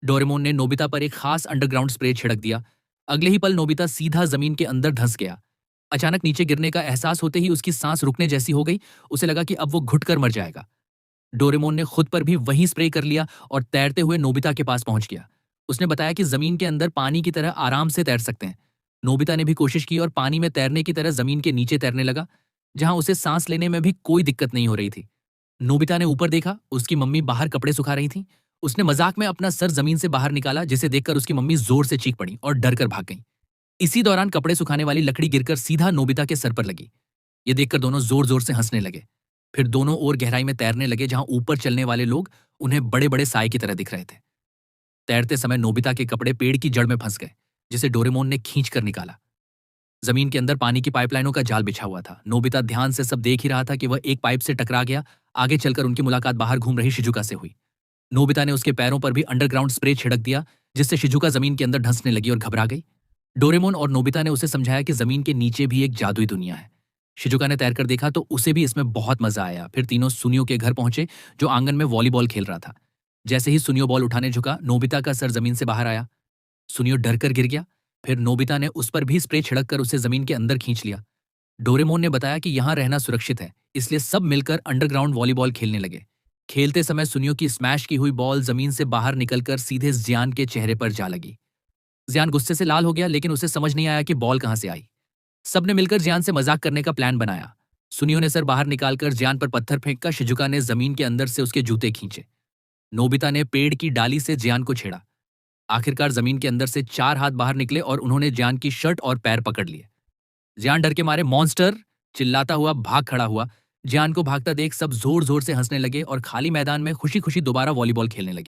Doraemon ने Nobita पर एक खास अंडरग्राउंड स्प्रे छिड़क दिया। अगले ही पल नोबिता सीधा जमीन के अंदर धंस गया। अचानक नीचे गिरने का एहसास होते ही उसकी सांस रुकने जैसी हो गई। उसे लगा कि अब वो घुटकर मर जाएगा। डोरेमोन ने खुद पर भी वही स्प्रे कर लिया और तैरते हुए नोबिता के पास पहुंच गया। उसने बताया कि जमीन के अंदर पानी की तरह आराम से तैर सकते हैं। नोबिता ने भी कोशिश की और पानी में तैरने की तरह जमीन के नीचे तैरने लगा, जहां उसे सांस लेने में भी कोई दिक्कत नहीं हो रही थी। नोबिता ने ऊपर देखा, उसकी मम्मी बाहर कपड़े सुखा रही थी। उसने मजाक में अपना सर जमीन से बाहर निकाला, जिसे देखकर उसकी मम्मी जोर से चीख पड़ी और डर कर भाग गई। इसी दौरान कपड़े सुखाने वाली लकड़ी गिरकर सीधा नोबिता के सर पर लगी। ये देखकर दोनों जोर जोर से हंसने लगे। फिर दोनों और गहराई में तैरने लगे, जहां ऊपर चलने वाले लोग उन्हें बड़े बड़े साए की तरह दिख रहे थे। तैरते समय नोबिता के कपड़े पेड़ की जड़ में फंस गए, जिसे डोरेमोन ने खींच कर निकाला। जमीन के अंदर पानी की पाइपलाइनों का जाल बिछा हुआ था। नोबिता ध्यान से सब देख ही रहा था कि वह एक पाइप से टकरा गया। आगे चलकर उनकी मुलाकात बाहर घूम रही शिजुका से हुई। नोबिता ने उसके पैरों पर भी अंडरग्राउंड स्प्रे छिड़क दिया, जिससे शिजुका जमीन के अंदर धंसने लगी और घबरा गई। डोरेमोन और नोबिता ने उसे समझाया कि जमीन के नीचे भी एक जादुई दुनिया है। शिजुका ने तैरकर देखा तो उसे भी इसमें बहुत मजा आया। फिर तीनों सुनियो के घर पहुंचे, जो आंगन में वॉलीबॉल खेल रहा था। जैसे ही सुनियो बॉल उठाने झुका, नोबिता का सर जमीन से बाहर आया। सुनियो डर कर गिर गया। फिर नोबिता ने उस पर भी स्प्रे छिड़क कर उसे जमीन के अंदर खींच लिया। डोरेमोन ने बताया कि यहाँ रहना सुरक्षित है, इसलिए सब मिलकर अंडरग्राउंड वॉलीबॉल खेलने लगे। खेलते समय सुनियो की स्मैश की हुई बॉल जमीन से बाहर निकलकर सीधे जियान के चेहरे पर जा लगी। जियान गुस्से से लाल हो गया, लेकिन उसे समझ नहीं आया कि बॉल कहां से आई। सबने मिलकर जियान से मजाक करने का प्लान बनाया। सुनियो ने सर बाहर निकालकर जियान पर पत्थर फेंककर शिजुका ने जमीन के अंदर से उसके जूते खींचे। नोबिता ने पेड़ की डाली से जियान को छेड़ा। आखिरकार जमीन के अंदर से 4 हाथ बाहर निकले और उन्होंने जियान की शर्ट और पैर पकड़ लिए। जियान डर के मारे मॉन्स्टर चिल्लाता हुआ भाग खड़ा हुआ। जियान को भागता देख सब जोर जोर से हंसने लगे और खाली मैदान में खुशी खुशी दोबारा वॉलीबॉल खेलने लगे।